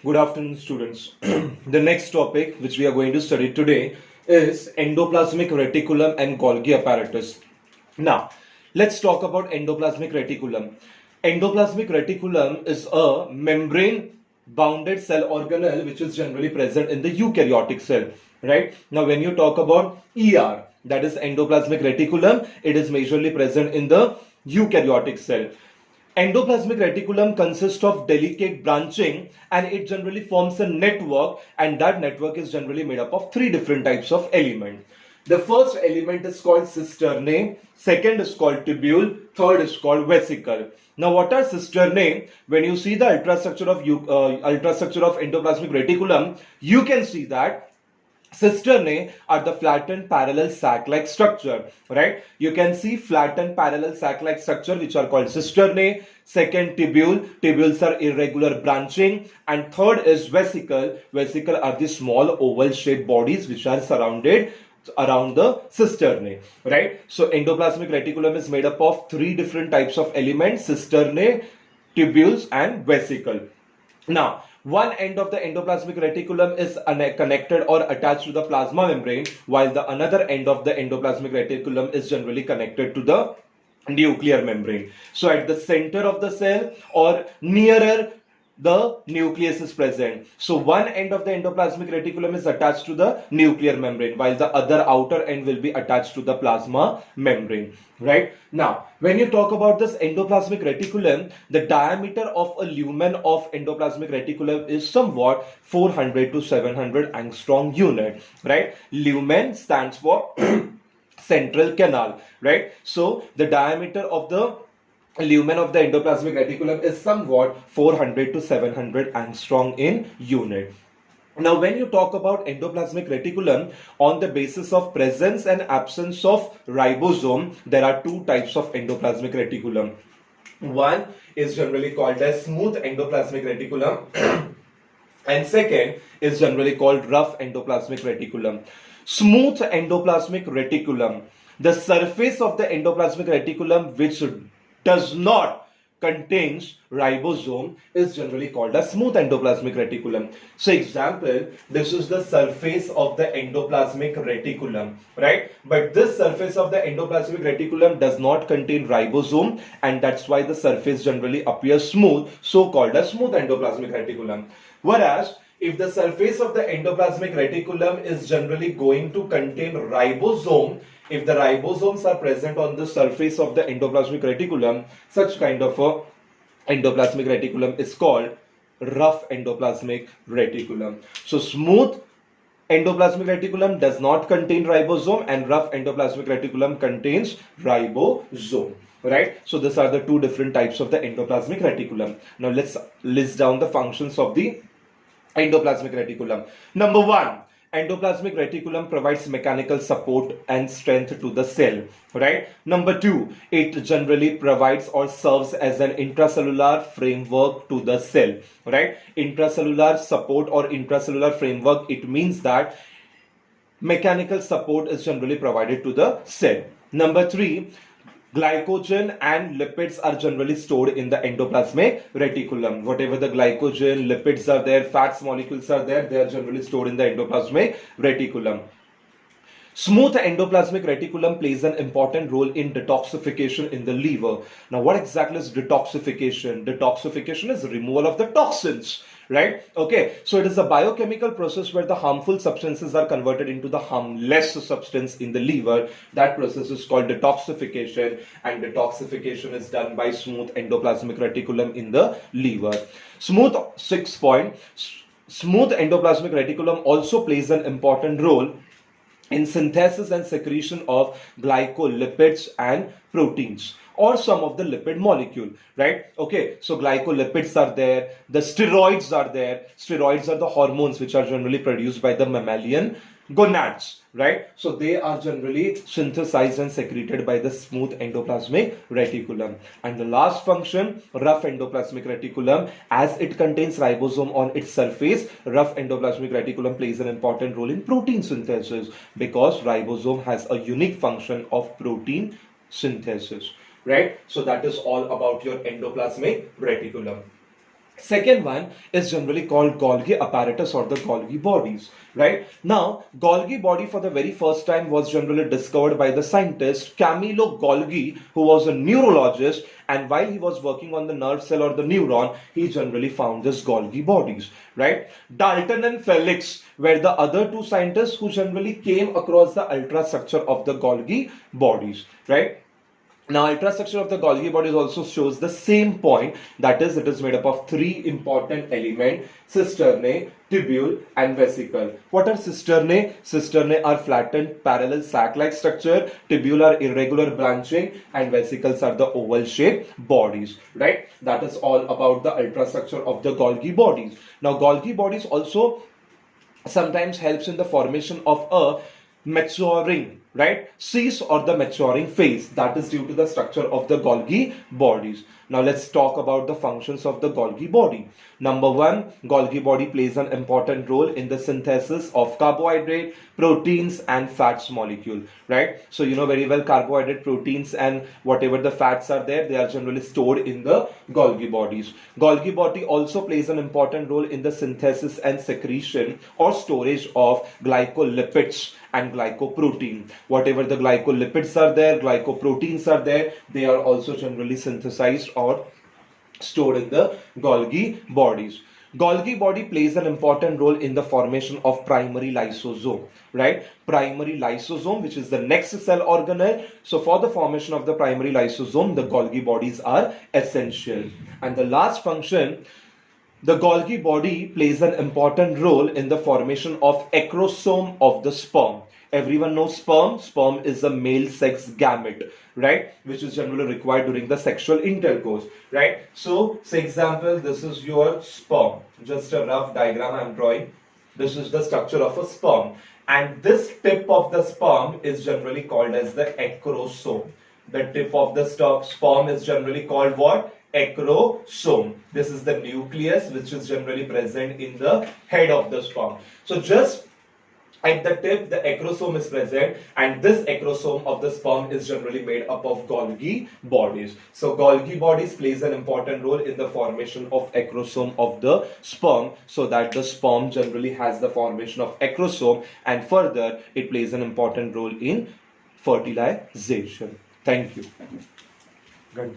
Good afternoon, students. The next topic which we are going to study today is endoplasmic reticulum and Golgi apparatus. Now, let's talk about endoplasmic reticulum. Endoplasmic reticulum is a membrane bounded cell organelle which is generally present in the eukaryotic cell, right? Now, when you talk about ER, that is endoplasmic reticulum, it is majorly present in the eukaryotic cell. Endoplasmic reticulum consists of delicate branching and it generally forms a network, and that network is generally made up of three different types of element. The first element is called cisternae, second is called tubule, third is called vesicle. Now what are cisternae? When you see the ultrastructure of endoplasmic reticulum, you can see that cisternae are the flattened parallel sac-like structure, right? You can see flattened parallel sac-like structure which are called cisternae. Second, tubule. Tubules are irregular branching. And third is vesicle. Vesicle are the small oval shaped bodies which are surrounded around the cisternae, right? So endoplasmic reticulum is made up of three different types of elements: cisternae, tubules and vesicle. Now, one end of the endoplasmic reticulum is connected or attached to the plasma membrane, while the another end of the endoplasmic reticulum is generally connected to the nuclear membrane. So at the center of the cell or nearer the nucleus is present. So one end of the endoplasmic reticulum is attached to the nuclear membrane, while the other outer end will be attached to the plasma membrane. Right? Now, when you talk about this endoplasmic reticulum, the diameter of a lumen of endoplasmic reticulum is somewhat 400 to 700 angstrom unit. Right? Lumen stands for central canal. Right? So the diameter of the lumen of the endoplasmic reticulum is somewhat 400 to 700 angstrom in unit. Now, when you talk about endoplasmic reticulum, on the basis of presence and absence of ribosome, there are two types of endoplasmic reticulum. One is generally called as smooth endoplasmic reticulum and second is generally called rough endoplasmic reticulum. Smooth endoplasmic reticulum, the surface of the endoplasmic reticulum which does not contains ribosome is generally called a smooth endoplasmic reticulum. So example, this is the surface of the endoplasmic reticulum, right? But this surface of the endoplasmic reticulum does not contain ribosome, and that's why the surface generally appears smooth, so called a smooth endoplasmic reticulum. Whereas if the surface of the endoplasmic reticulum is generally going to contain ribosome, if the ribosomes are present on the surface of the endoplasmic reticulum, such kind of a endoplasmic reticulum is called rough endoplasmic reticulum. So smooth endoplasmic reticulum does not contain ribosome and rough endoplasmic reticulum contains ribosome. Right? So these are the two different types of the endoplasmic reticulum. Now let's list down the functions of the endoplasmic reticulum. Number one, endoplasmic reticulum provides mechanical support and strength to the cell, right? Number two, it generally provides or serves as an intracellular framework to the cell, right? Intracellular support or intracellular framework, it means that mechanical support is generally provided to the cell. Number three, glycogen and lipids are generally stored in the endoplasmic reticulum. Whatever the glycogen, lipids are there, fats molecules are there, they are generally stored in the endoplasmic reticulum. Smooth endoplasmic reticulum plays an important role in detoxification in the liver. Now, what exactly is detoxification? Detoxification is removal of the toxins, right? Okay, so it is a biochemical process where the harmful substances are converted into the harmless substance in the liver. That process is called detoxification, and detoxification is done by smooth endoplasmic reticulum in the liver. Smooth endoplasmic reticulum also plays an important role in synthesis and secretion of glycolipids and proteins or some of the lipid molecule, right? Okay, so glycolipids are there, the steroids are there. Steroids are the hormones which are generally produced by the mammalian gonads, right? So they are generally synthesized and secreted by the smooth endoplasmic reticulum. And the last function, rough endoplasmic reticulum, as it contains ribosome on its surface, rough endoplasmic reticulum plays an important role in protein synthesis because ribosome has a unique function of protein synthesis, right? So that is all about your endoplasmic reticulum. Second one is generally called Golgi apparatus or the Golgi bodies, right? Now, Golgi body for the very first time was generally discovered by the scientist Camillo Golgi, who was a neurologist, and while he was working on the nerve cell or the neuron, he generally found this Golgi bodies, right? Dalton and Felix were the other two scientists who generally came across the ultrastructure of the Golgi bodies, right? Now, ultrastructure of the Golgi bodies also shows the same point, that is, it is made up of three important elements: cisternae, tubule, and vesicle. What are cisternae? Cisternae are flattened parallel sac-like structure, tubule are irregular branching, and vesicles are the oval-shaped bodies, right? That is all about the ultrastructure of the Golgi bodies. Now, Golgi bodies also sometimes helps in the formation of a maturing, right, cease or the maturing phase, that is due to the structure of the Golgi bodies. Now let's talk about the functions of the Golgi body. Number one, Golgi body plays an important role in the synthesis of carbohydrate, proteins, and fats molecule, right? So you know very well, carbohydrate, proteins, and whatever the fats are there, they are generally stored in the Golgi bodies. Golgi body also plays an important role in the synthesis and secretion or storage of glycolipids and glycoprotein. Whatever the glycolipids are there, glycoproteins are there, they are also generally synthesized or stored in the Golgi bodies. Golgi body plays an important role in the formation of primary lysosome, right? Primary lysosome, which is the next cell organelle. So for the formation of the primary lysosome, the Golgi bodies are essential. And the last function, the Golgi body plays an important role in the formation of acrosome of the sperm. Everyone knows sperm. Sperm is a male sex gamete, right, which is generally required during the sexual intercourse, right? So, say example, this is your sperm. Just a rough diagram I am drawing. This is the structure of a sperm. And this tip of the sperm is generally called as the acrosome. The tip of the sperm is generally called what? Acrosome. This is the nucleus which is generally present in the head of the sperm. So just at the tip, the acrosome is present, and this acrosome of the sperm is generally made up of Golgi bodies. So Golgi bodies plays an important role in the formation of acrosome of the sperm, so that the sperm generally has the formation of acrosome, and further it plays an important role in fertilization. Thank you. Good.